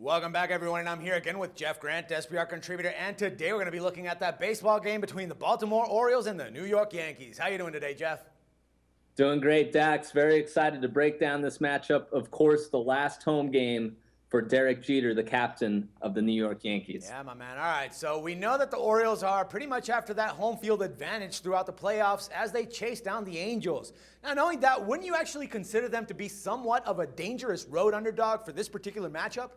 Welcome back, everyone, and I'm here again with Jeff Grant, SBR contributor, and today we're going to be looking at that baseball game between the Baltimore Orioles and the New York Yankees. How you doing today, Jeff? Doing great, Dax. Very excited to break down this matchup. Of course, the last home game for Derek Jeter, the captain of the New York Yankees. Yeah, my man. All right, so we know that the Orioles are pretty much after that home field advantage throughout the playoffs as they chase down the Angels. Now, knowing that, wouldn't you actually consider them to be somewhat of a dangerous road underdog for this particular matchup?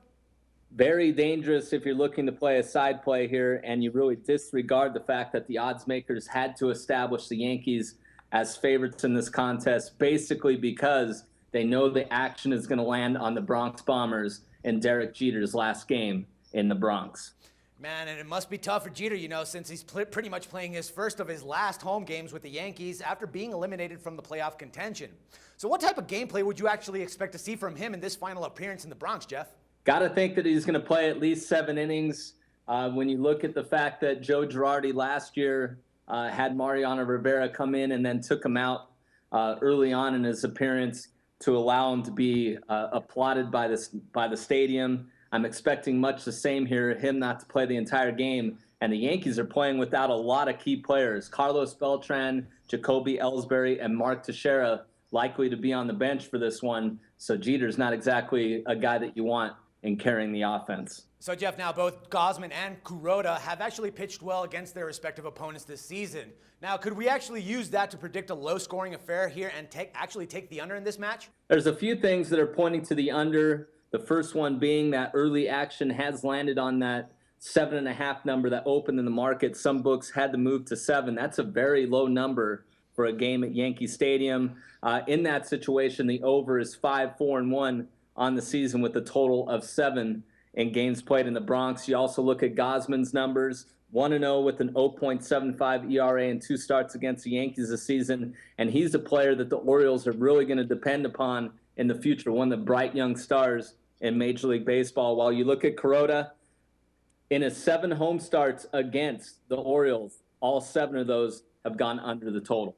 Very dangerous if you're looking to play a side play here and you really disregard the fact that the odds makers had to establish the Yankees as favorites in this contest, basically because they know the action is going to land on the Bronx Bombers in Derek Jeter's last game in the Bronx. Man, and it must be tough for Jeter, since he's pretty much playing his first of his last home games with the Yankees after being eliminated from the playoff contention. So what type of gameplay would you actually expect to see from him in this final appearance in the Bronx, Jeff? Got to think that he's going to play at least 7 innings. When you look at the fact that Joe Girardi last year had Mariano Rivera come in and then took him out early on in his appearance to allow him to be applauded by the stadium. I'm expecting much the same here, him not to play the entire game. And the Yankees are playing without a lot of key players. Carlos Beltran, Jacoby Ellsbury, and Mark Teixeira likely to be on the bench for this one. So Jeter's not exactly a guy that you want in carrying the offense. So, Jeff, now both Gausman and Kuroda have actually pitched well against their respective opponents this season. Now, could we actually use that to predict a low-scoring affair here and actually take the under in this match? There's a few things that are pointing to the under. The first one being that early action has landed on that 7.5 number that opened in the market. Some books had to move to 7. That's a very low number for a game at Yankee Stadium. In that situation, the over is 5-4-1 on the season with a total of 7 in games played in the Bronx. You also look at Gausman's numbers, 1-0 with an 0.75 ERA and 2 starts against the Yankees this season, and he's a player that the Orioles are really going to depend upon in the future, one of the bright young stars in Major League Baseball. While you look at Kuroda, in his 7 home starts against the Orioles, all 7 of those have gone under the total.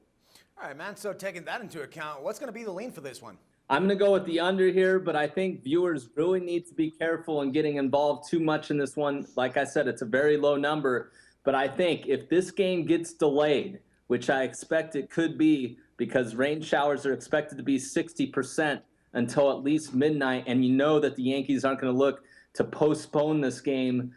All right, man, so taking that into account, what's going to be the lean for this one? I'm going to go with the under here, but I think viewers really need to be careful in getting involved too much in this one. Like I said, it's a very low number, but I think if this game gets delayed, which I expect it could be because rain showers are expected to be 60% until at least midnight, and you know that the Yankees aren't going to look to postpone this game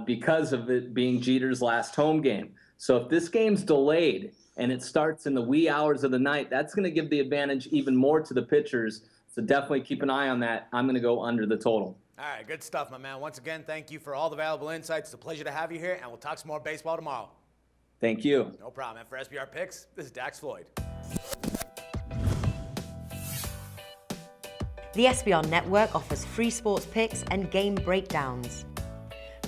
because of it being Jeter's last home game. So if this game's delayed and it starts in the wee hours of the night, that's going to give the advantage even more to the pitchers. So definitely keep an eye on that. I'm going to go under the total. All right, good stuff, my man. Once again, thank you for all the valuable insights. It's a pleasure to have you here, and we'll talk some more baseball tomorrow. Thank you. No problem. And for SBR Picks, this is Dax Floyd. The SBR Network offers free sports picks and game breakdowns,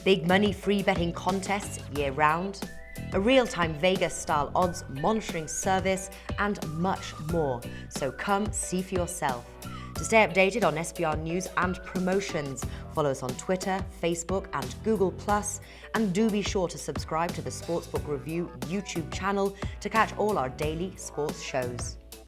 big money free betting contests year-round, a real-time Vegas-style odds monitoring service, and much more. So come see for yourself. To stay updated on SBR news and promotions, follow us on Twitter, Facebook, and Google+, and do be sure to subscribe to the Sportsbook Review YouTube channel to catch all our daily sports shows.